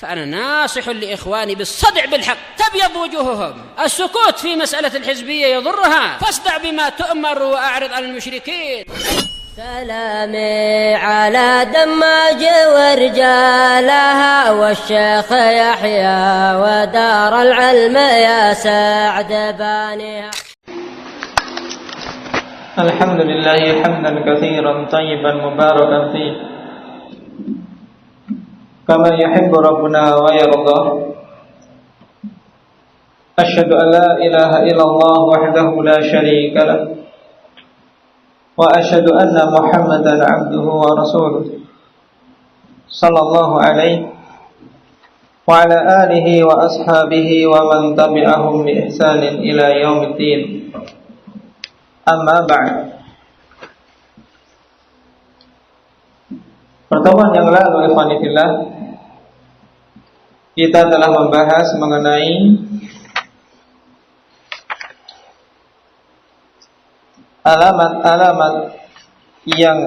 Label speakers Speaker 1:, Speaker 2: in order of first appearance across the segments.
Speaker 1: فأنا ناصح لإخواني بالصدع بالحق تبيض وجوههم. السكوت في مسألة الحزبية يضرها، فاصدع بما تؤمر وأعرض عن المشركين.
Speaker 2: سلامي على دماج ورجالها والشيخ يحيى ودار العلم يا سعد بانيها.
Speaker 3: الحمد لله حمدا كثيرا طيبا مباركا فيه كما يحب ربنا ويرضى. أشهد أن لا إله إلا الله وحده لا شريك له وأشهد أن محمدا عبده ورسوله صلى الله عليه وعلى آله وأصحابه ومن تبعهم بإحسان إلى يوم الدين. Amma ba'd. Pertemuan yang lalu, ikhwani fillah, kita telah membahas mengenai alamat-alamat yang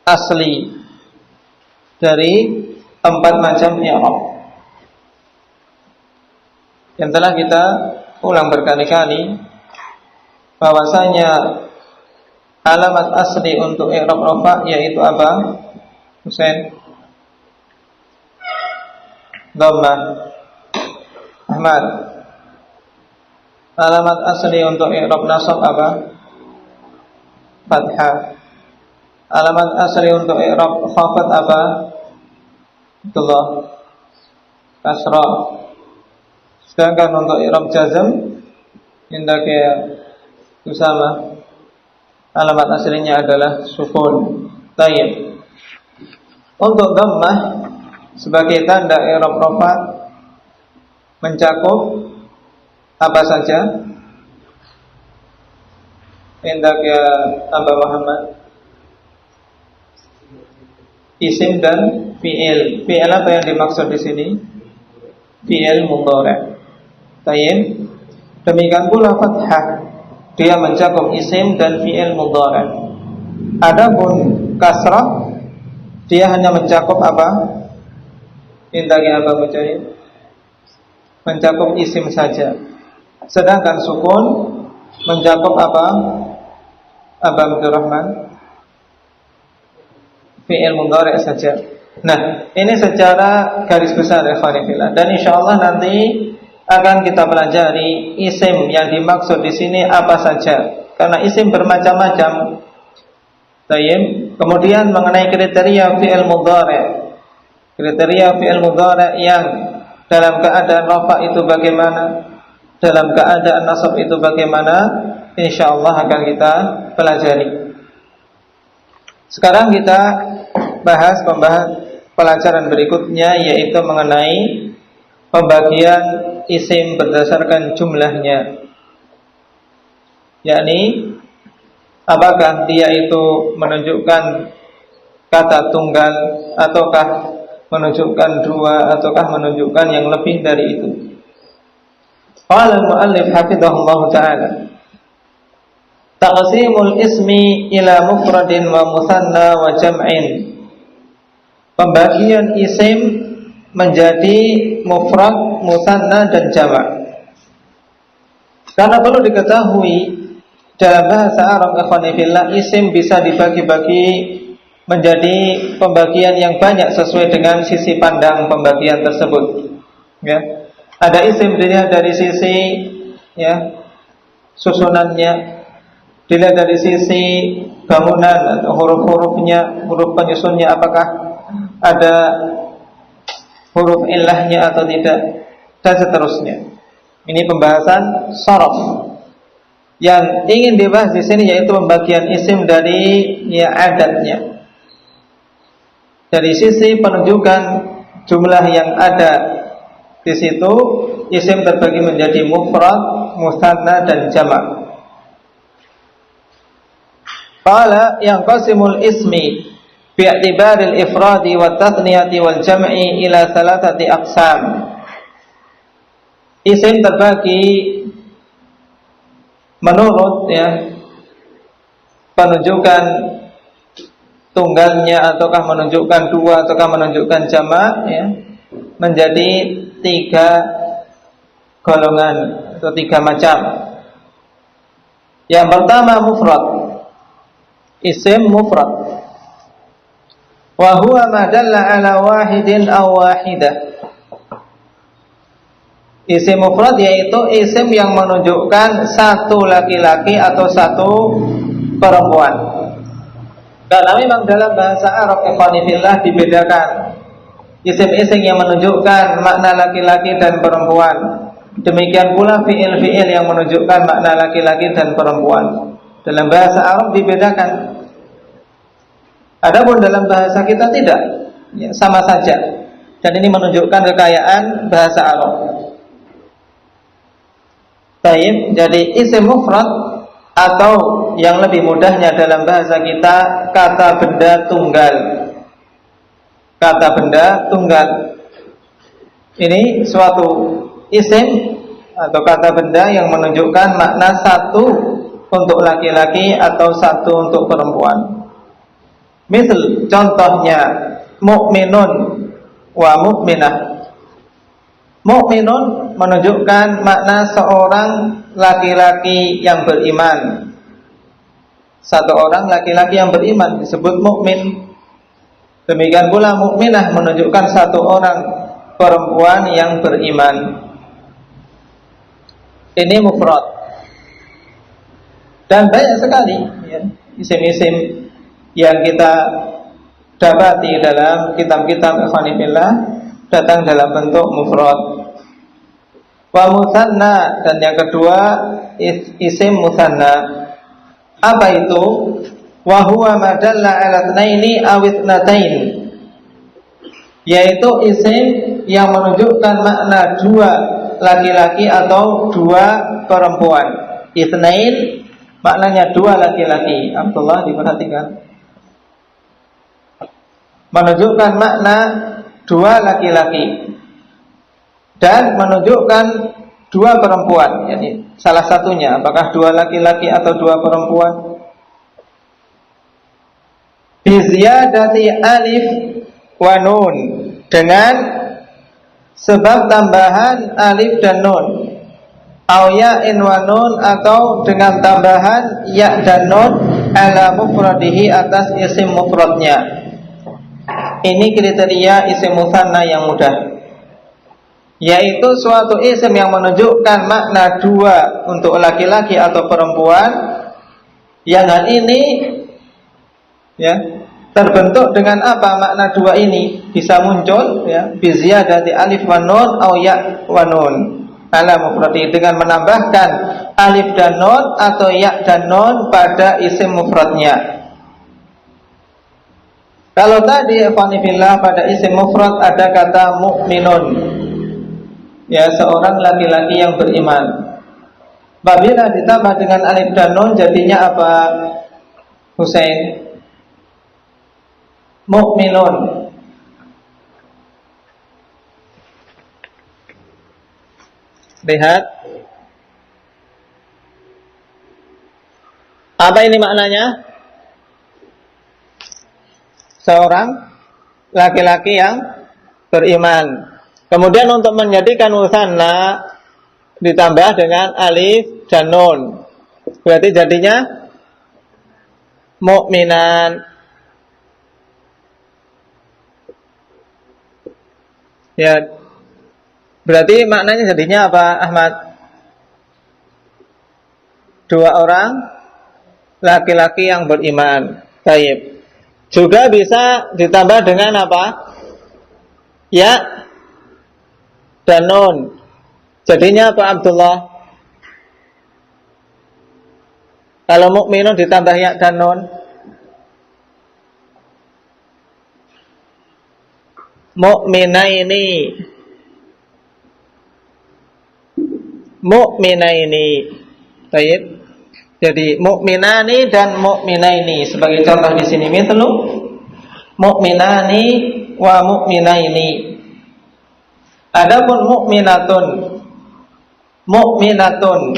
Speaker 3: asli dari 4 macam i'rab yang telah kita ulang berkali-kali, bahwasanya alamat asli untuk i'rab rafa yaitu apa? Husain, Dhammah, Ahmad. Alamat asli untuk i'rab nasab apa? Fathah. Alamat asli untuk i'rab khafat apa? Abdullah, kasrah. Sedangkan untuk i'rab jazm indaka Usama, alamat aslinya adalah sukun. Tayyib. Untuk dhammah sebagai tanda i'rab rafa mencakup apa saja? Indak ya Aba Muhammad. Isim dan fi'il. Fi'il apa yang dimaksud di sini? Fi'il mudhari'. Tayyib. Demikian pula fathah, dia mencakup isim dan fi'il mudhari'. Adapun kasrah, dia hanya mencakup apa? Indahnya apa Mujahid? Mencakup isim saja. Sedangkan sukun mencakup apa? Aba Abdurrahman? Fi'il mudhari' saja. Nah, ini secara garis besar ikhwani fillah. Dan insyaallah nanti akan kita pelajari isim yang dimaksud di sini apa saja, karena isim bermacam-macam. Tayyib. Kemudian mengenai kriteria fi'il mudhari'. Kriteria fi'il mudhari' yang dalam keadaan rafa itu bagaimana, dalam keadaan nasab itu bagaimana, insyaallah akan kita pelajari. Sekarang kita bahas pelajaran berikutnya, yaitu mengenai pembagian isim berdasarkan jumlahnya, yakni apakah dia itu menunjukkan kata tunggal, ataukah menunjukkan dua, ataukah menunjukkan yang lebih dari itu. Qala al-muallif hafizahullah ta'ala, taqsimul ismi ila mufradin wa musanna wa jam'in. Pembagian isim menjadi mufrad, musanna dan jamak. Karena perlu diketahui dalam bahasa Arab ikhwani fillah, isim bisa dibagi-bagi menjadi pembagian yang banyak sesuai dengan sisi pandang pembagian tersebut. Ya. Ada isim dilihat dari sisi susunannya, dilihat dari sisi bangunan atau huruf-hurufnya, huruf penyusunnya, apakah ada huruf illahnya atau tidak, dan seterusnya. Ini pembahasan sharaf. Yang ingin dibahas di sini yaitu pembagian isim dari adatnya. Dari sisi penunjukan jumlah yang ada di situ, isim terbagi menjadi mufrad, musanna dan jamak. Qala yanqasimul ismi bi'tibaril ifradi wa tathniyati wal jam'i ila thalathati aqsam. Isim terbagi menurut penunjukan tunggalnya, ataukah menunjukkan dua, ataukah menunjukkan jamak, menjadi 3 golongan atau 3 macam. Yang pertama mufrad, isim mufrad. Wa huwa ma dalla ala wahidin aw wahidah. Isim mufrad yaitu isim yang menunjukkan satu laki-laki atau satu perempuan. Karena memang dalam bahasa Arab ikhwanifillah dibedakan isim-isim yang menunjukkan makna laki-laki dan perempuan. Demikian pula fi'il-fi'il yang menunjukkan makna laki-laki dan perempuan. Dalam bahasa Arab dibedakan. Adapun dalam bahasa kita tidak, ya, sama saja. Dan ini menunjukkan kekayaan bahasa Arab. Baik, jadi isim mufrad atau yang lebih mudahnya dalam bahasa kita kata benda tunggal. Kata benda tunggal. Ini suatu isim atau kata benda yang menunjukkan makna satu untuk laki-laki atau satu untuk perempuan. Misal contohnya mukminun wa mukminah. Mukminun menunjukkan makna seorang laki-laki yang beriman. Satu orang laki-laki yang beriman disebut mukmin. Demikian pula mukminah menunjukkan satu orang perempuan yang beriman. Ini mufrad. Dan banyak sekali ya, isim-isim yang kita dapati dalam kitab-kitab ikhwanifillah datang dalam bentuk mufrad. Wa musanna, dan yang kedua isim musanna. Apa itu? Wa huwa ma dalla ala tsnaini aw itsnatain. Yaitu isim yang menunjukkan makna 2 laki-laki atau 2 perempuan. Itsnain maknanya 2 laki-laki. Abdullah diperhatikan. Menunjukkan makna 2 laki-laki dan menunjukkan 2 perempuan. Yani salah satunya apakah 2 laki-laki atau 2 perempuan. Bi ziyadati alif wa nun, dengan sebab tambahan alif dan nun. Au ya'in wa nun, atau dengan tambahan ya dan nun ala mufradihi, atas isim mufradnya. Ini kriteria isim musanna yang mudah, yaitu suatu isim yang menunjukkan makna 2 untuk laki-laki atau perempuan. Yang hal ini ya terbentuk dengan apa makna 2 ini bisa muncul ya bi ziyadati alif wa nun au ya wa nun ala mufradi, dengan menambahkan alif dan nun atau ya dan nun pada isim mufradnya. Kalau tadi ikhwanifillah pada isim mufrad ada kata mukminun, ya seorang laki-laki yang beriman. Apabila ditambah dengan alif dan nun jadinya apa, Husain? Mukminun. Lihat. Apa ini maknanya? Seorang laki-laki yang beriman. Kemudian untuk menjadikan musanna ditambah dengan alif dan nun. Berarti jadinya mukminan. Ya. Berarti maknanya jadinya apa, Ahmad? 2 orang laki-laki yang beriman. Baik. Juga bisa ditambah dengan apa? Ya dan nun. Jadinya apa, Abdullah? Kalau mukminun ditambah ya dan nun, mukminaini. Mukminaini. Baik. Jadi mukminani dan mukminaini sebagai contoh di sini. Mithlu mukminani wa mukminaini. Adapun mukminatun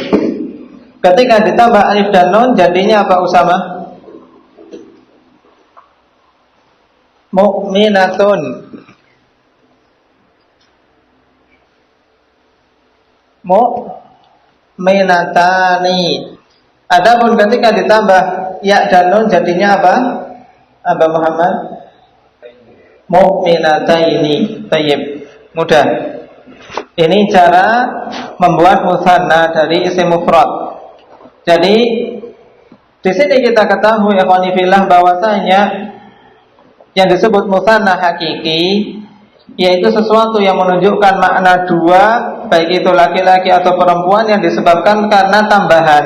Speaker 3: ketika ditambah alif dan nun jadinya apa, Usama? Mukminatun. mu'minatani. Adapun ketika ditambah ya dan nun jadinya apa? Aba Muhammad? Mu'minataini. Tayyib. Mudah. Ini cara membuat musanna dari isim mufrad. Jadi di sini kita ketahui ikhwani fillah bahwasanya yang disebut musanna hakiki yaitu sesuatu yang menunjukkan makna dua, baik itu laki-laki atau perempuan, yang disebabkan karena tambahan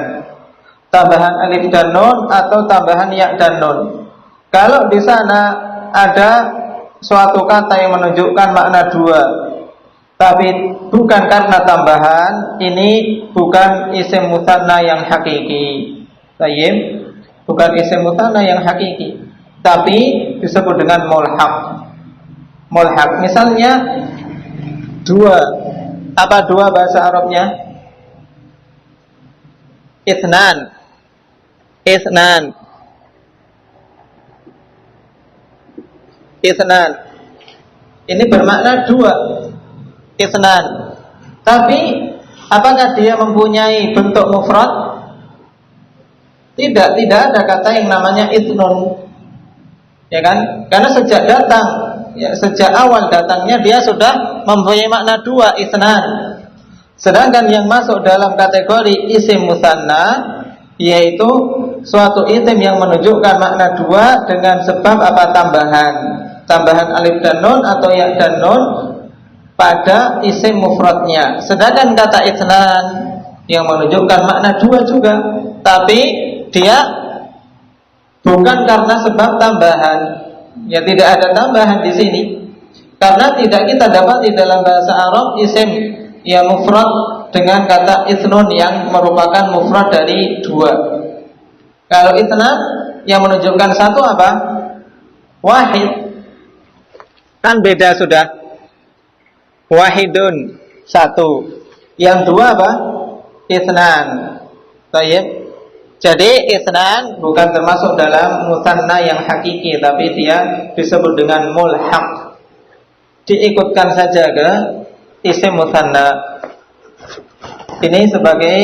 Speaker 3: alif dan nun atau tambahan ya dan nun. Kalau di sana ada suatu kata yang menunjukkan makna dua tapi bukan karena tambahan, ini bukan isim musanna yang hakiki. Tayyib, bukan isim musanna yang hakiki, tapi disebut dengan mulhaq. Mulhaq misalnya dua. Apa dua bahasa Arabnya? Itsnan. Ini bermakna dua. Itsnan. Tapi apakah dia mempunyai bentuk mufrad? Tidak ada kata yang namanya itnun. Ya kan? Karena sejak datang, ya, sejak awal datangnya dia sudah mempunyai makna dua, itsnan. Sedangkan yang masuk dalam kategori isim musanna yaitu suatu isim yang menunjukkan makna dua dengan sebab apa? Tambahan alif dan nun atau ya dan nun pada isim mufradnya. Sedangkan kata itsnan yang menunjukkan makna dua juga, tapi dia bukan karena sebab tambahan. Ya, tidak ada tambahan di sini. Karena tidak kita dapat di dalam bahasa Arab isim yang mufrad dengan kata ithnun yang merupakan mufrad dari dua. Kalau itsnan yang menunjukkan satu apa? Wahid. Kan beda sudah. Wahidun, satu. Yang dua apa? Itsnan. Baik. Jadi itsnan bukan termasuk dalam musanna yang hakiki, tapi dia disebut dengan mulhaq. Diikutkan saja ke isim musanna. Ini sebagai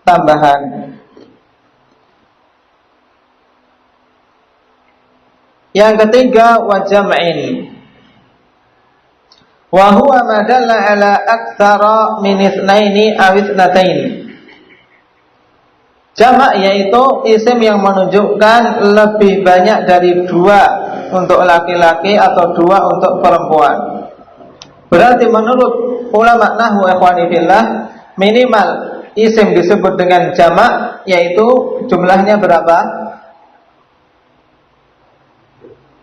Speaker 3: tambahan. Yang ketiga, wa jam'in. Wa huwa ma dalla ala aktsara min itsnaini aw itsnatain. Jamak yaitu isim yang menunjukkan lebih banyak dari dua untuk laki-laki atau dua untuk perempuan. Berarti menurut ulama nahwu ikhwani fillah, minimal isim disebut dengan jamak yaitu jumlahnya berapa?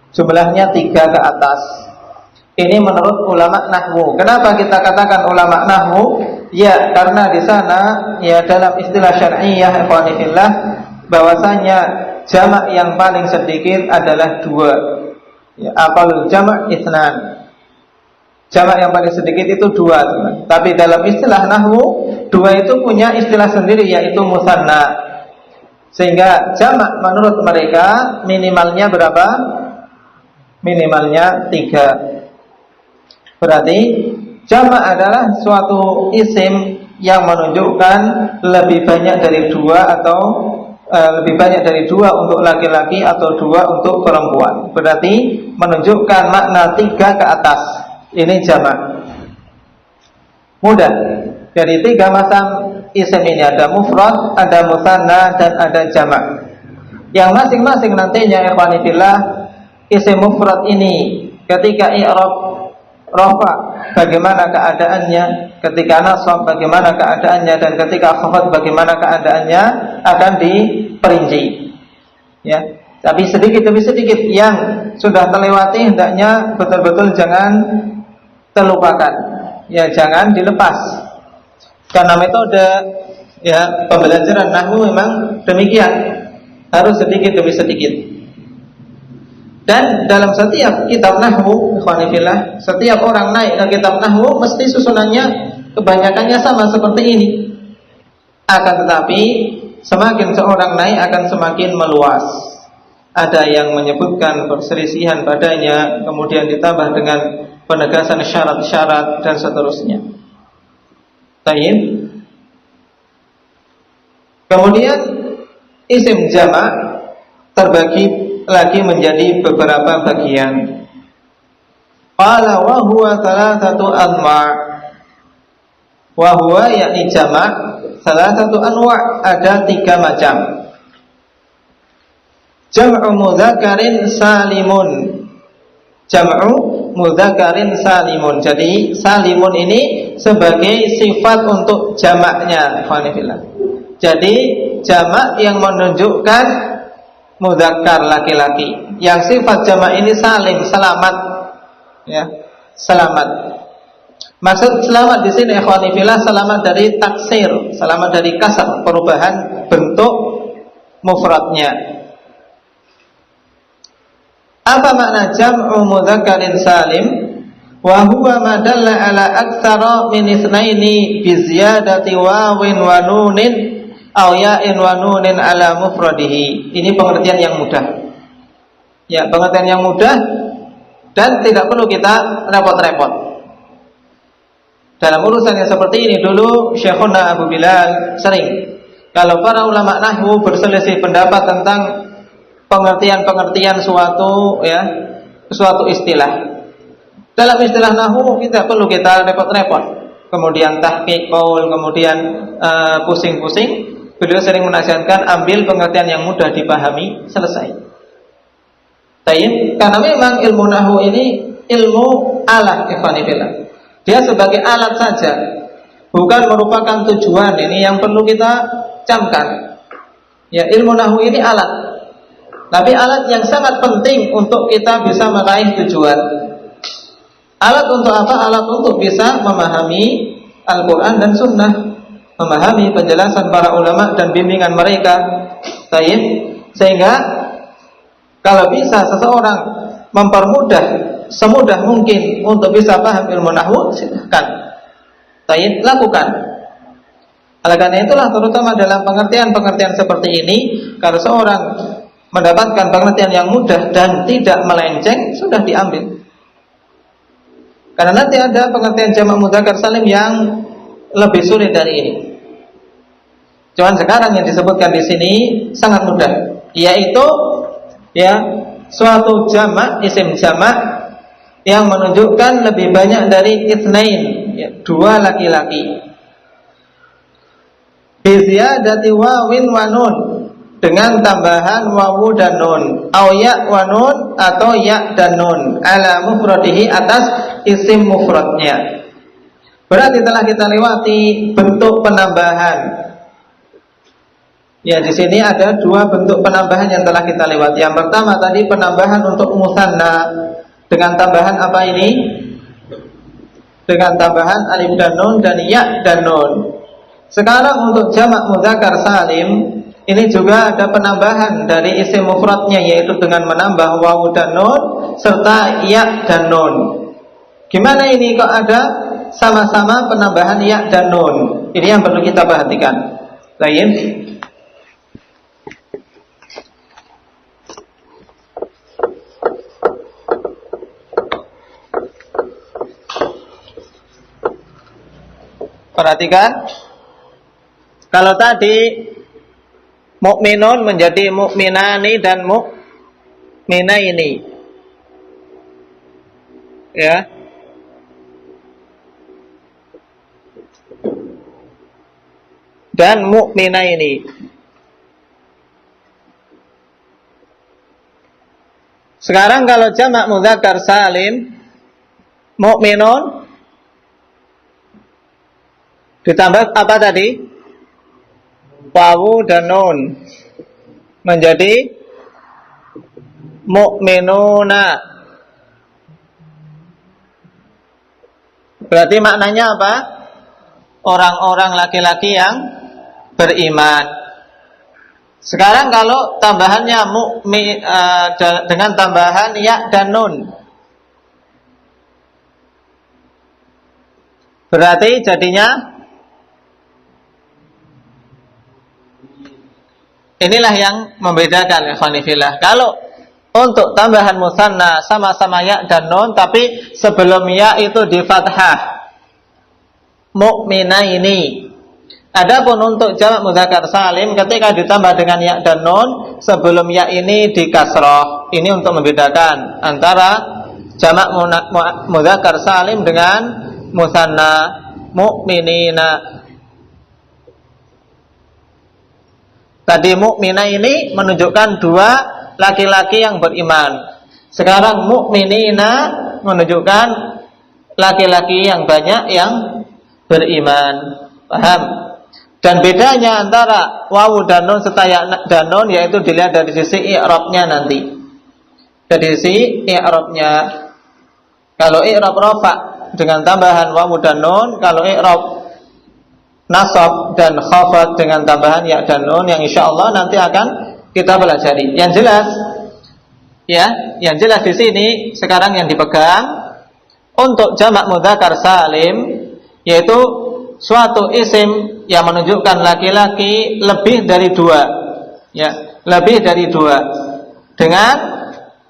Speaker 3: Jumlahnya 3 ke atas. Ini menurut ulama nahwu. Kenapa kita katakan ulama nahwu? Ya, karena di sana ya dalam istilah syar'iyyah ikhwani fillah bahwasanya jamak yang paling sedikit adalah 2. Ya, aqallul jamak itsnan. Jamak yang paling sedikit itu 2. Tapi dalam istilah nahwu 2 itu punya istilah sendiri yaitu musanna. Sehingga jamak menurut mereka minimalnya berapa? Minimalnya 3. Berarti jamak adalah suatu isim yang menunjukkan lebih banyak dari 2 atau lebih banyak dari 2 untuk laki-laki atau 2 untuk perempuan. Berarti menunjukkan makna 3 ke atas. Ini jamak. Mudah. Dari 3 macam isim ini ada mufrad, ada musanna, dan ada jamak. Yang masing-masing nantinya ikhwani fillah, isim mufrad ini ketika i'rab rafa bagaimana keadaannya, ketika nasab bagaimana keadaannya, dan ketika khafad bagaimana keadaannya akan diperinci. Ya, tapi sedikit demi sedikit yang sudah terlewati hendaknya betul-betul jangan terlupakan. Ya, jangan dilepas. Karena metode ya pembelajaran nahwu memang demikian, harus sedikit demi sedikit. Dan dalam setiap kitab nahwu, ikhwani fillah, setiap orang naik ke kitab nahwu mesti susunannya kebanyakannya sama seperti ini. Akan tetapi semakin seorang naik akan semakin meluas. Ada yang menyebutkan perselisihan padanya, kemudian ditambah dengan penegasan syarat-syarat dan seterusnya. Tayyib. Kemudian isim jamak terbagi lagi menjadi beberapa bagian. Qala wa huwa thalathatu anwa'. Wa huwa yakni jamak thalathatu anwa', ada 3 macam. Jam'u mudzakarin salimun. Jam'u mudzakarin salimun. Jadi salimun ini sebagai sifat untuk jamaknya. Jadi jamak yang menunjukkan mudzakkar laki-laki. Yang sifat jamak ini salim, selamat. Ya, selamat. Maksud selamat di sini ikhwani fillah, selamat dari taksir, selamat dari kasar, perubahan bentuk mufradnya. Apa makna jam'u mudzakkarin salim? Wa huwa ma dalla ala aktsara min itsnaini bi ziyadati wawin wa nunin aw ya'in wa nunin ala mufradihi. Ini pengertian yang mudah. Ya, pengertian yang mudah dan tidak perlu kita repot-repot. Dalam urusan yang seperti ini dulu Syekhuna Abu Bilal sering, kalau para ulama nahwu berselisih pendapat tentang pengertian-pengertian suatu istilah. Dalam istilah nahwu tidak perlu kita repot-repot. Kemudian tahqiq qaul, kemudian pusing-pusing. Beliau sering menasihatkan ambil pengertian yang mudah dipahami, selesai. Tayyib, karena memang ilmu nahwu ini ilmu alat, ikhwanillah. Dia sebagai alat saja, bukan merupakan tujuan. Ini yang perlu kita camkan. Ya, ilmu nahwu ini alat, tapi alat yang sangat penting untuk kita bisa meraih tujuan. Alat untuk apa? Alat untuk bisa memahami Al-Quran dan Sunnah, memahami penjelasan para ulama dan bimbingan mereka. Tayyib, sehingga kalau bisa seseorang mempermudah semudah mungkin untuk bisa paham ilmu nahwu, silahkan. Tayyib, lakukan. Oleh karena itulah terutama dalam pengertian-pengertian seperti ini, kalau seorang mendapatkan pengertian yang mudah dan tidak melenceng, sudah diambil. Karena nanti ada pengertian jamak mudzakkar salim yang lebih sulit dari ini. Cuman sekarang yang disebutkan di sini sangat mudah, yaitu suatu jamak, isim jamak yang menunjukkan lebih banyak dari itsnain, 2 laki-laki. Bi ziyadati wawin wa nun, dengan tambahan wawu dan nun, au ya wa nun, atau ya dan nun, ala mufradihi, atas isim mufradnya. Berarti telah kita lewati bentuk penambahan. Ya, di sini ada 2 bentuk penambahan yang telah kita lewati. Yang pertama tadi penambahan untuk musanna dengan tambahan apa ini? Dengan tambahan alif dan nun dan ya dan nun. Sekarang untuk jamak mudzakkar salim, ini juga ada penambahan dari isim mufradnya, yaitu dengan menambah wawu dan nun serta ya dan nun. Gimana ini kok ada sama-sama penambahan ya dan nun? Ini yang perlu kita perhatikan. Lain. Perhatikan, kalau tadi mukminun menjadi mukminani dan mukminaini, ya. Dan mukminaini. Sekarang kalau jamak mudzakkar salim, mukminun ditambah apa tadi? Wawu dan nun, menjadi mukminuna. Berarti maknanya apa? Orang-orang laki-laki yang beriman. Sekarang kalau tambahannya dengan tambahan ya dan nun, berarti jadinya inilah yang membedakan, ikhwani fillah. Kalau untuk tambahan musanna sama-sama ya dan nun, tapi sebelum ya itu di fathah. mu'minaini. Adapun untuk jamak mudzakkar salim ketika ditambah dengan ya dan nun, sebelum ya ini di kasroh. Ini untuk membedakan antara jamak mudzakkar salim dengan musanna mu'minina. Tadi mu'mina ini menunjukkan dua laki-laki yang beriman. Sekarang mu'minina menunjukkan laki-laki yang banyak yang beriman. Paham? Dan bedanya antara wawu dan nun serta ya dan nun yaitu dilihat dari sisi i'rabnya nanti. Dari sisi i'rabnya. Kalau i'rab rafa dengan tambahan wawu dan nun, kalau i'rab nasab dan khafad dengan tambahan ya dan nun yang insyaallah nanti akan kita pelajari. Yang jelas ya, yang jelas di sini sekarang yang dipegang untuk jamak mudzakkar salim yaitu suatu isim yang menunjukkan laki-laki lebih dari dua, ya, lebih dari dua, dengan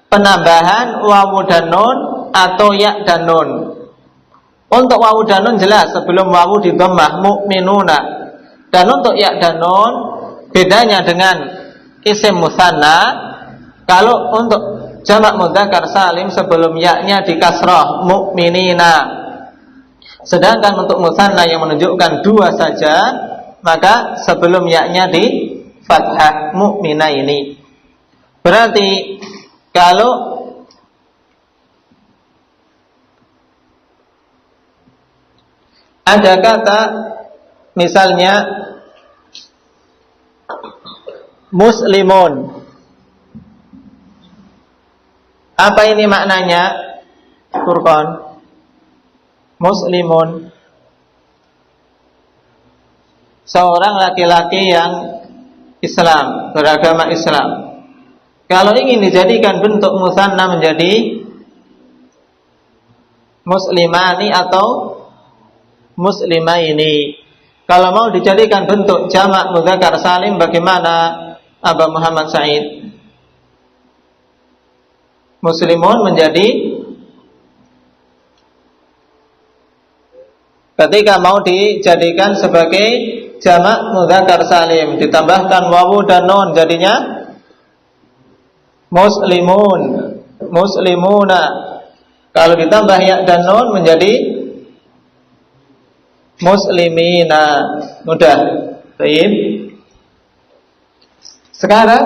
Speaker 3: penambahan wawu dan nun atau ya dan nun. Untuk wawu dan nun jelas sebelum wawu di dhammah mu'minuna, dan untuk ya dan nun bedanya dengan isim musanna. Kalau untuk jamak mudzakkar salim sebelum ya-nya di kasrah mu'minina. Sedangkan untuk musanna yang menunjukkan dua saja, maka sebelum ya-nya di fathah mu'mina ini. Berarti kalau ada kata misalnya muslimun, apa ini maknanya? Furqan. Muslimun, seorang laki-laki yang Islam, beragama Islam. Kalau ingin dijadikan bentuk musanna menjadi muslimani atau muslimaini. Kalau mau dijadikan bentuk jamak mudzakkar salim, bagaimana Aba Muhammad Said? Muslimun menjadi, ketika mau dijadikan sebagai jamak mudzakkar salim ditambahkan wawu dan nun jadinya muslimun, muslimuna. Kalau ditambah ya dan nun menjadi muslimina. Mudah. Baik. Sekarang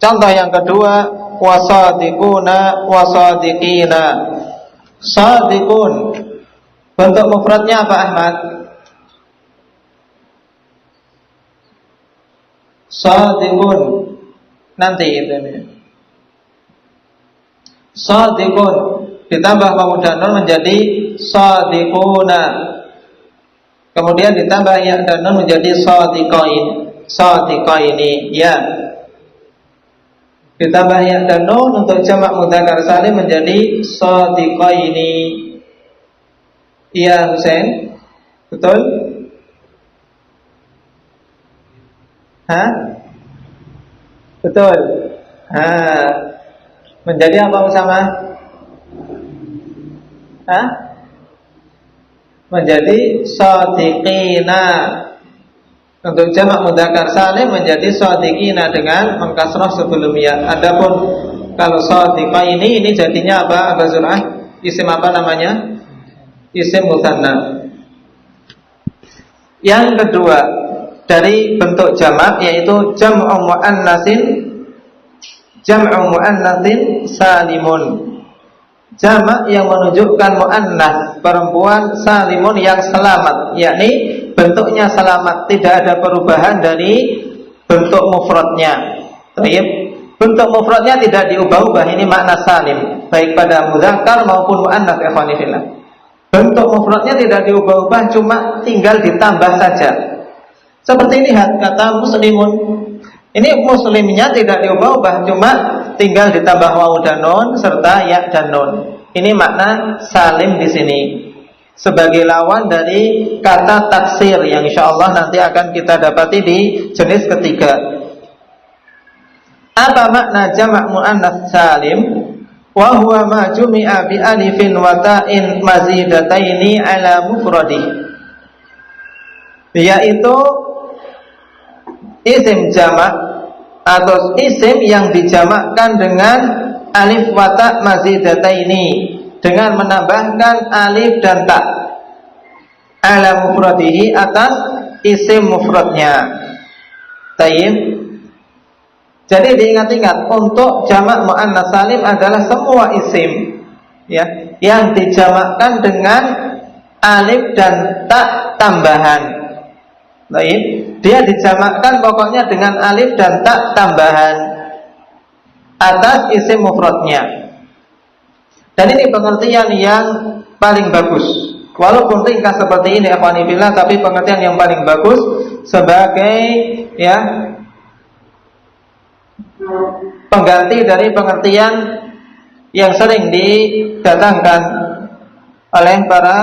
Speaker 3: contoh yang kedua, wasadiquna wasadiqina. Sadiqun bentuk mufradnya apa Ahmad? Shadiqun. Nanti itu nih. Shadiqun ditambah wawu dan nun menjadi shadiquna. Kemudian ditambah ya dan nun menjadi shadiqain. Shadiqaini, ya. Ditambah ya dan nun untuk jamak mudzakkar salim menjadi shadiqaini. Iya Husain, betul? Hah? Betul. Menjadi apa Usama? Hah? Menjadi shadiqina. Untuk jamak mudzakkar salim menjadi shadiqina dengan mengkasrah sebelum ya. Adapun kalau shadiqaini ini jadinya apa Aba Zur'ah? Isim apa namanya? Isim musanna. Yang kedua dari bentuk jamak yaitu jam'u muannatsin salimun. Jamak yang menunjukkan muannas perempuan salimun yang selamat, yakni bentuknya selamat, tidak ada perubahan dari bentuk mufradnya. Baik, bentuk mufradnya tidak diubah-ubah, ini makna salim baik pada mudzakkar maupun muannas ikhwani fillah. Bentuk mufradnya tidak diubah-ubah, cuma tinggal ditambah saja. Seperti lihat kata muslimun. Ini muslimnya tidak diubah-ubah, cuma tinggal ditambah wawu dan nun serta ya dan nun. Ini makna salim di sini. Sebagai lawan dari kata taksir yang insyaallah nanti akan kita dapati di jenis ketiga. Apa makna jamak muannats salim? Wa huwa ma jumi'a bi alifin wa ta'in mazidataini ala mufradih. yaitu isim jamak atau isim yang dijamakkan dengan alif wa ta mazidataini, dengan menambahkan alif dan ta ala mufradihi, atas isim mufradnya. Tayyib. Jadi diingat-ingat, untuk jamak muannats salim adalah semua isim ya yang dijamakkan dengan alif dan ta tambahan. Tayyib. Dia dijamakkan pokoknya dengan alif dan ta tambahan atas isim mufradnya. Dan ini pengertian yang paling bagus. Walaupun ringkas seperti ini akhwani fillah, tapi pengertian yang paling bagus sebagai ya pengganti dari pengertian yang sering didatangkan oleh para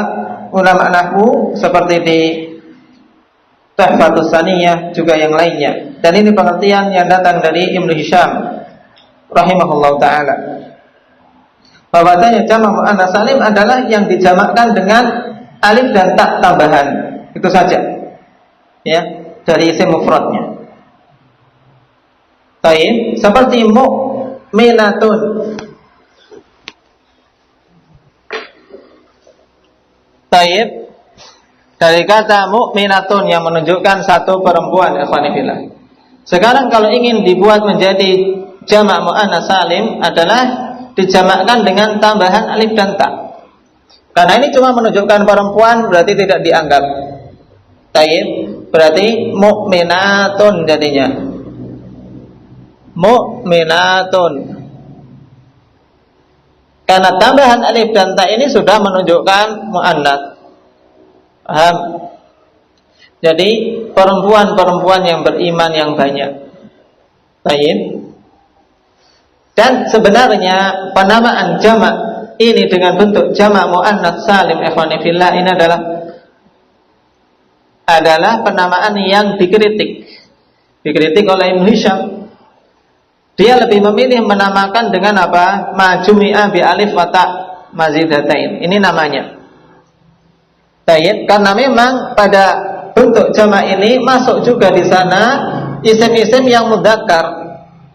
Speaker 3: ulama nahwu seperti di Tuhfatus Saniyah juga yang lainnya. Dan ini pengertian yang datang dari Ibnu Hisham rahimahullah ta'ala, bahwasanya jamak muannats salim adalah yang dijamakkan dengan alif dan ta tambahan. Itu saja ya dari isim mufradnya. Tayyib. Seperti mu'minatun. Tayyib. Dari kata mu'minatun yang menunjukkan satu perempuan, ikhwani fillah. Sekarang kalau ingin dibuat menjadi jamak muannats salim adalah dijamakkan dengan tambahan alif dan ta. Karena ini cuma menunjukkan perempuan, berarti tidak dianggap. Tayyib. Berarti mu'minatun jadinya. Mu'minatun. Karena tambahan alif dan ta ini sudah menunjukkan muannats. Paham? Jadi perempuan-perempuan yang beriman yang banyak. Baik. Dan sebenarnya penamaan jamak ini dengan bentuk jamak muannats salim ikhwani fillah ini adalah penamaan yang dikritik oleh Ibnu Hisham. Dia lebih memilih menamakan dengan apa? Majumi'a bi alif wa ta mazidatain. Ini namanya. Tayyib. Karena memang pada bentuk jamak ini masuk juga di sana isim-isim yang mudzakkar.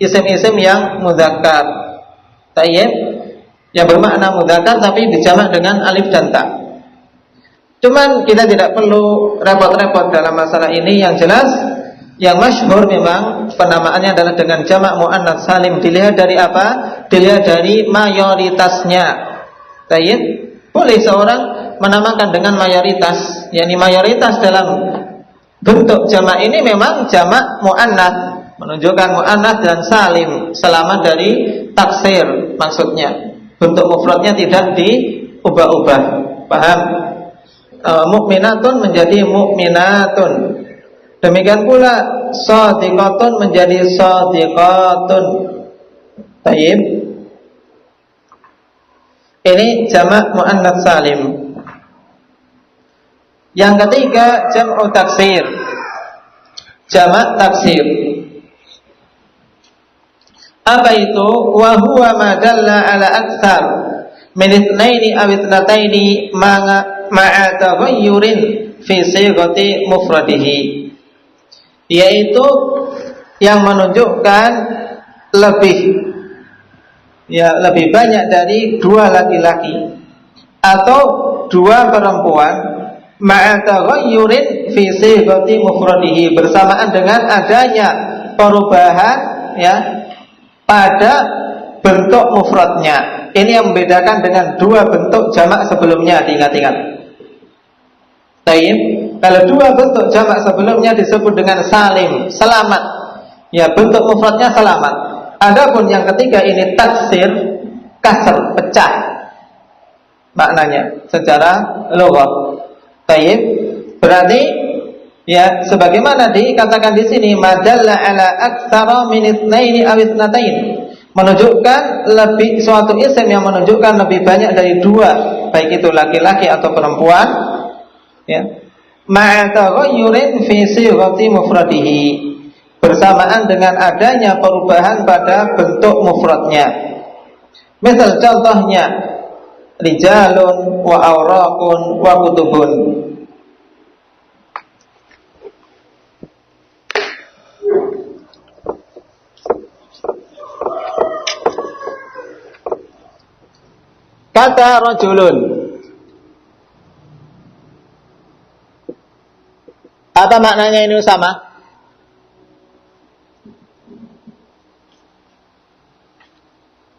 Speaker 3: Isim-isim yang mudzakkar. Tayyib. Yang bermakna mudzakkar tapi dijamak dengan alif dan ta. Cuman kita tidak perlu repot-repot dalam masalah ini. Yang jelas, yang masyhur memang penamaannya adalah dengan jamak muannats salim. Dilihat dari apa? Dilihat dari mayoritasnya. Tayyib. Boleh seorang menamakan dengan mayoritas, yakni mayoritas dalam bentuk jamak ini memang jamak muannats, menunjukkan muannats dan salim, selamat dari taksir, maksudnya bentuk mufradnya tidak diubah-ubah. Paham? Mukminatun menjadi mukminatun. Demikian pula shadiqatun menjadi shadiqatun. Baik. Ini jamak muannats salim. Yang ketiga, jam'u taksir. Jamak taksir. Apa itu? Wa huwa ma dalla ala aktsar min itsnaini aw itsnataini ma'a taghayyurin fi sighati mufradihi. Yaitu yang menunjukkan lebih banyak dari dua laki-laki atau dua perempuan ma'a taghayyurin fi sighati mufradihi, bersamaan dengan adanya perubahan ya pada bentuk mufradnya. Ini yang membedakan dengan dua bentuk jamak sebelumnya, diingat-ingat. Tayyib. Kalau dua bentuk jamak sebelumnya disebut dengan salim, selamat. Ya, bentuk mufradnya selamat. Adapun yang ketiga ini taksir, kasr, pecah maknanya secara lughat. Tayyib. Berarti ya sebagaimana dikatakan di sini madalla ala aktsara min itsnaini aw itsnatain, menunjukkan lebih suatu isim yang menunjukkan lebih banyak dari dua, baik itu laki-laki atau perempuan ya. Ma'a taghayyurin fi sighati mufradihi, bersamaan dengan adanya perubahan pada bentuk mufradnya. Misal contohnya rijalun wa awraqun wa kutubun. Maka rajulun, apa maknanya ini sama?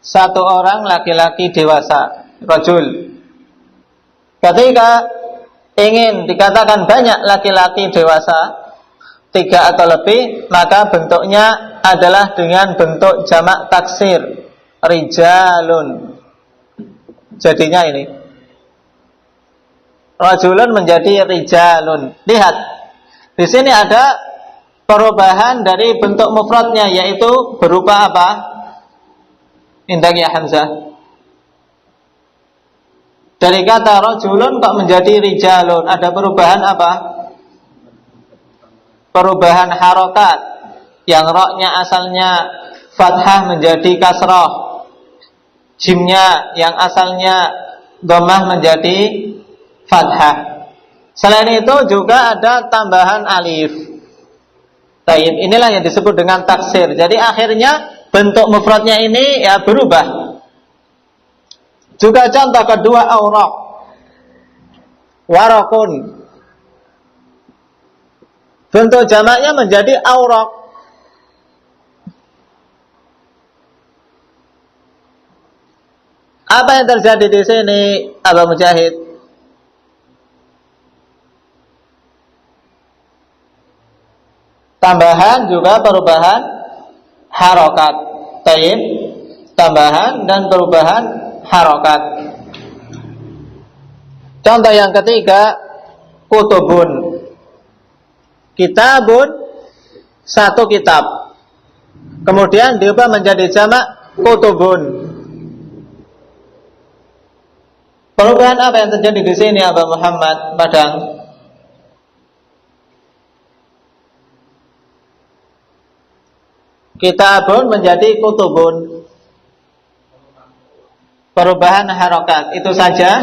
Speaker 3: Satu orang laki-laki dewasa, rajul. Ketika ingin dikatakan banyak laki-laki dewasa, 3 atau lebih, maka bentuknya adalah dengan bentuk jamak taksir, rijalun. Jadinya ini rajulun menjadi rijalun. Lihat, di sini ada perubahan dari bentuk mufradnya, yaitu berupa apa? Indak ya Hamzah. Dari kata rajulun kok menjadi rijalun, ada perubahan apa? Perubahan harokat. Yang roknya asalnya fathah menjadi kasroh, jimnya yang asalnya dhammah menjadi fathah. Selain itu juga ada tambahan alif. Taib, inilah yang disebut dengan taksir. Jadi akhirnya bentuk mufradnya ini ya berubah. Juga contoh kedua, auraq, warakun. Bentuk jamaknya menjadi auraq. Apa yang terjadi di sini, Abu Mujahid? Tambahan juga perubahan harokat. Taib, tambahan dan perubahan harokat. Contoh yang ketiga, kutubun. Kitabun, satu kitab. Kemudian diubah menjadi jamak kutubun. Perubahan apa yang terjadi di sini, Abu Muhammad Padang? Kitabun menjadi kutubun. Perubahan harokat, itu saja.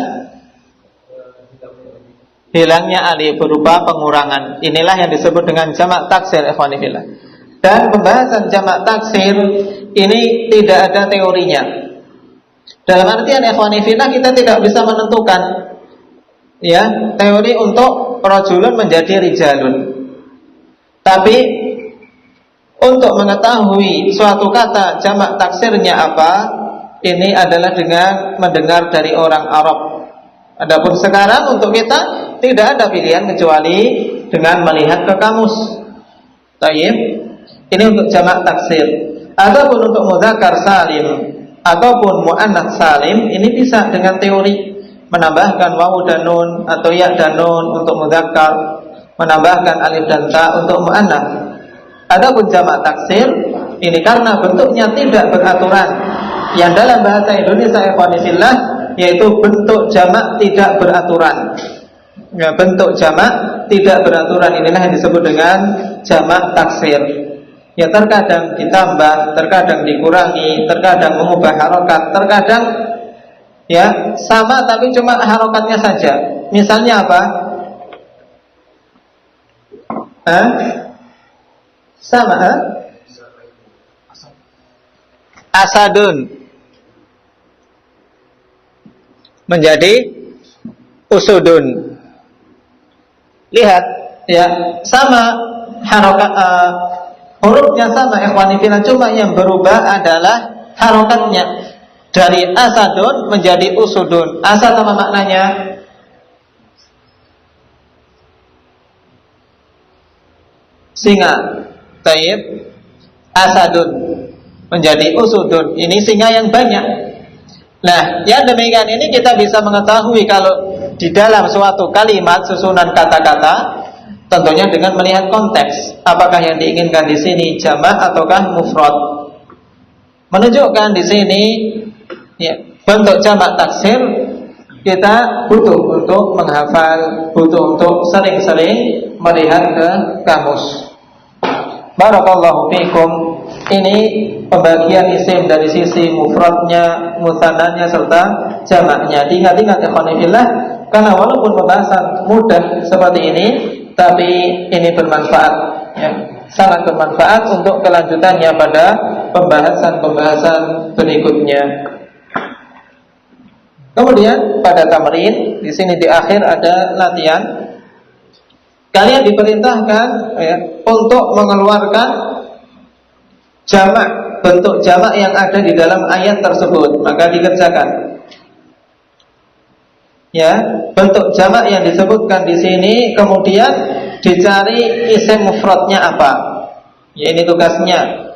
Speaker 3: Hilangnya alif berupa pengurangan. Inilah yang disebut dengan jamak taksir, ikhwani fillah. Dan pembahasan jamak taksir ini tidak ada teorinya. Dalam artian ikhwani fillah, kita tidak bisa menentukan ya teori untuk rajulun menjadi rijalun. Tapi untuk mengetahui suatu kata jamak taksirnya apa, ini adalah dengan mendengar dari orang Arab. Adapun sekarang untuk kita tidak ada pilihan kecuali dengan melihat ke kamus. Tayyib. Ini untuk jamak taksir. Ataupun untuk mudzakkar salim ataupun muannats salim, ini bisa dengan teori menambahkan wawu dan nun atau ya dan nun untuk mudzakkar, menambahkan alif dan ta untuk muannats. Adapun jamak taksir ini karena bentuknya tidak beraturan, yang dalam bahasa Indonesia ikhwanillah yaitu bentuk jamak tidak beraturan. Ya, bentuk jamak tidak beraturan inilah yang disebut dengan jamak taksir. Ya, terkadang ditambah, terkadang dikurangi, terkadang mengubah harokat, terkadang ya sama tapi cuma harokatnya saja. Misalnya apa? Sama, asadun menjadi usudun. Lihat ya, sama harokat, hurufnya sama ikhwani fillah, cuma yang berubah adalah harokatnya. Dari asadun menjadi usudun. Asad apa maknanya? Singa. Taib. Asadun menjadi usudun. Ini singa yang banyak. Nah, yang demikian ini kita bisa mengetahui kalau di dalam suatu kalimat susunan kata-kata, tentunya dengan melihat konteks, apakah yang diinginkan di sini jamak ataukah mufrad. Menunjukkan di sini ya, bentuk jamak taksir kita butuh untuk menghafal, butuh untuk sering-sering melihat ke kamus. Barakallahu fiikum. Ini pembagian isim dari sisi mufradnya, mutsananya serta jamaknya. Ingat-ingat ikhwan fillah, karena walaupun pembahasan mudah seperti ini, tapi ini bermanfaat ya, sangat bermanfaat untuk kelanjutannya pada pembahasan-pembahasan berikutnya. Kemudian pada tamrin, di sini di akhir ada latihan. Kalian diperintahkan untuk mengeluarkan jamak, bentuk jamak yang ada di dalam ayat tersebut, maka dikerjakan. Ya, bentuk jamak yang disebutkan di sini, kemudian dicari isim mufradnya apa. Ya, ini tugasnya.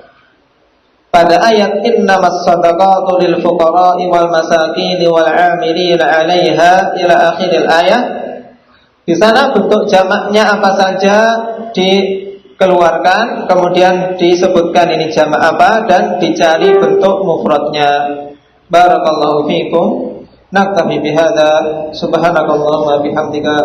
Speaker 3: Pada ayat innamas shadaqatu lil fuqara'i wal masakin wal 'amilina 'alaiha ila akhiril ayat. Di sana bentuk jamaknya apa saja dikeluarkan, kemudian disebutkan ini jamak apa dan dicari bentuk mufradnya. Barakallahu fiikum. Naktafi bihadza subhanakallahumma bihamdika